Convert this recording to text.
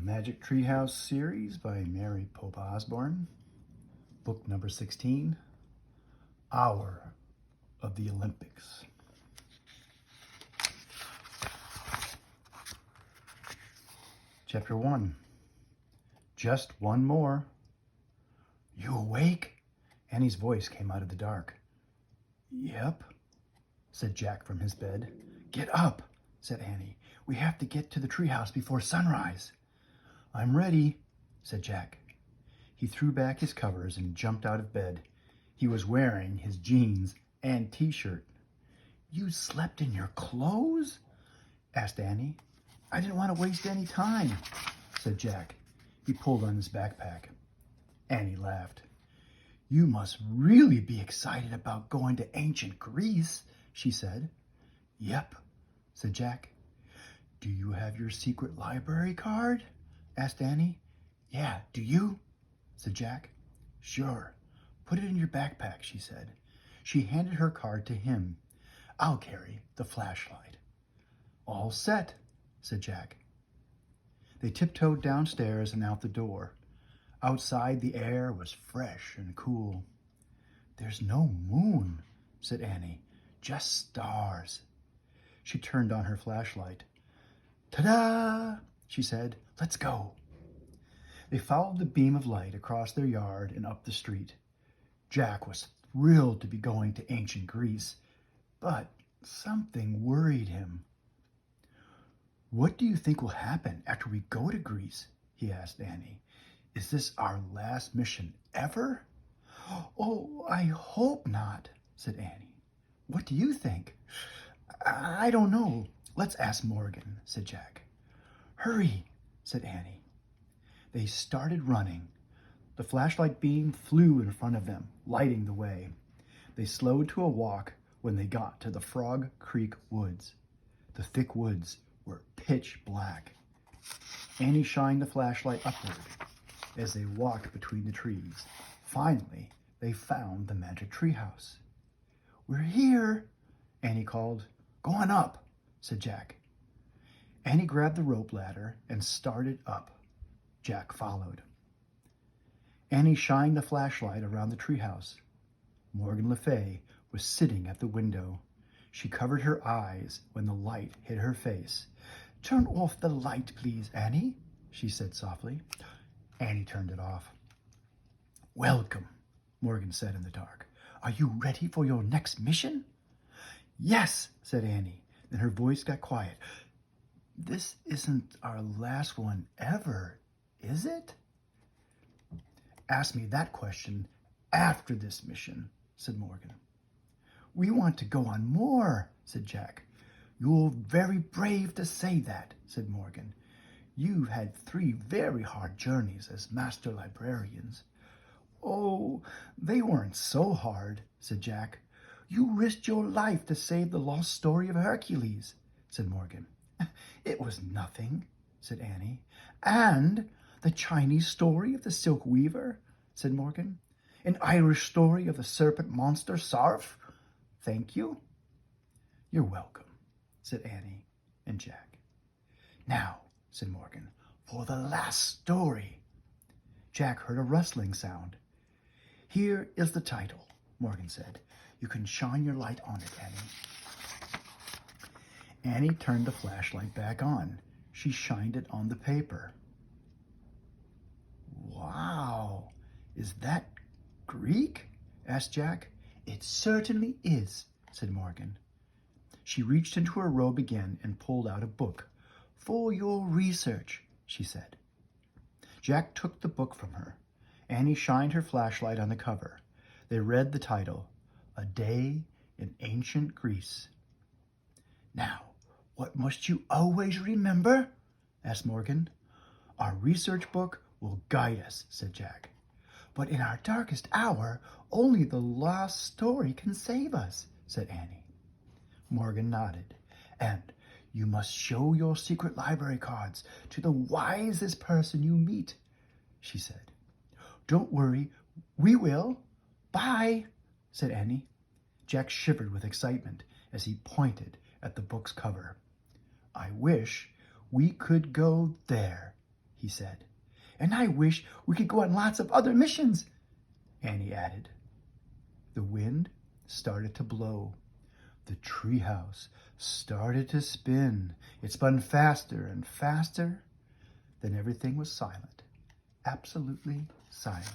Magic Treehouse series by Mary Pope Osborne. Book number 16, Hour of the Olympics. Chapter 1, Just One More. You awake? Annie's voice came out of the dark. Yep, said Jack from his bed. Get up, said Annie. We have to get to the treehouse before sunrise. I'm ready, said Jack. He threw back his covers and jumped out of bed. He was wearing his jeans and t-shirt. You slept in your clothes? Asked Annie. I didn't want to waste any time, said Jack. He pulled on his backpack. Annie laughed. You must really be excited about going to ancient Greece, she said. Yep, said Jack. Do you have your secret library card? Asked Annie. Yeah, do you? Said Jack. Sure. Put it in your backpack, she said. She handed her card to him. I'll carry the flashlight. All set, said Jack. They tiptoed downstairs and out the door. Outside, the air was fresh and cool. There's no moon, said Annie. Just stars. She turned on her flashlight. Ta-da! She said. Let's go. They followed the beam of light across their yard and up the street. Jack was thrilled to be going to ancient Greece, but something worried him. What do you think will happen after we go to Greece? He asked Annie. Is this our last mission ever? Oh, I hope not, said Annie. What do you think? I don't know. Let's ask Morgan, said Jack. Hurry, said Annie. They started running. The flashlight beam flew in front of them, lighting the way. They slowed to a walk when they got to the Frog Creek woods. The thick woods were pitch black. Annie shined the flashlight upward as they walked between the trees. Finally, they found the magic treehouse. We're here, Annie called. Go on up, said Jack. Annie grabbed the rope ladder and started up. Jack followed. Annie shined the flashlight around the treehouse. Morgan Le Fay was sitting at the window. She covered her eyes when the light hit her face. Turn off the light, please, Annie, she said softly. Annie turned it off. Welcome, Morgan said in the dark. Are you ready for your next mission? Yes, said Annie. Then her voice got quiet. This isn't our last one ever, is it? Ask me that question after this mission, said Morgan. We want to go on more, said Jack. You're very brave to say that, said Morgan. You've had 3 very hard journeys as master librarians. Oh, they weren't so hard, said Jack. You risked your life to save the lost story of Hercules, said Morgan. It was nothing, said Annie. And the Chinese story of the silk weaver, said Morgan. An Irish story of the serpent monster Sarf. Thank you. You're welcome, said Annie and Jack. Now, said Morgan, for the last story. Jack heard a rustling sound. Here is the title, Morgan said. You can shine your light on it, Annie. Annie turned the flashlight back on. She shined it on the paper. Wow, is that Greek? Asked Jack. It certainly is, said Morgan. She reached into her robe again and pulled out a book. For your research, she said. Jack took the book from her. Annie shined her flashlight on the cover. They read the title, A Day in Ancient Greece. Now, what must you always remember? Asked Morgan. Our research book will guide us, said Jack. But in our darkest hour, only the lost story can save us, said Annie. Morgan nodded. And you must show your secret library cards to the wisest person you meet, she said. Don't worry, we will. Bye, said Annie. Jack shivered with excitement as he pointed at the book's cover. I wish we could go there, he said. And I wish we could go on lots of other missions, Annie added. The wind started to blow. The treehouse started to spin. It spun faster and faster. Then everything was silent, absolutely silent.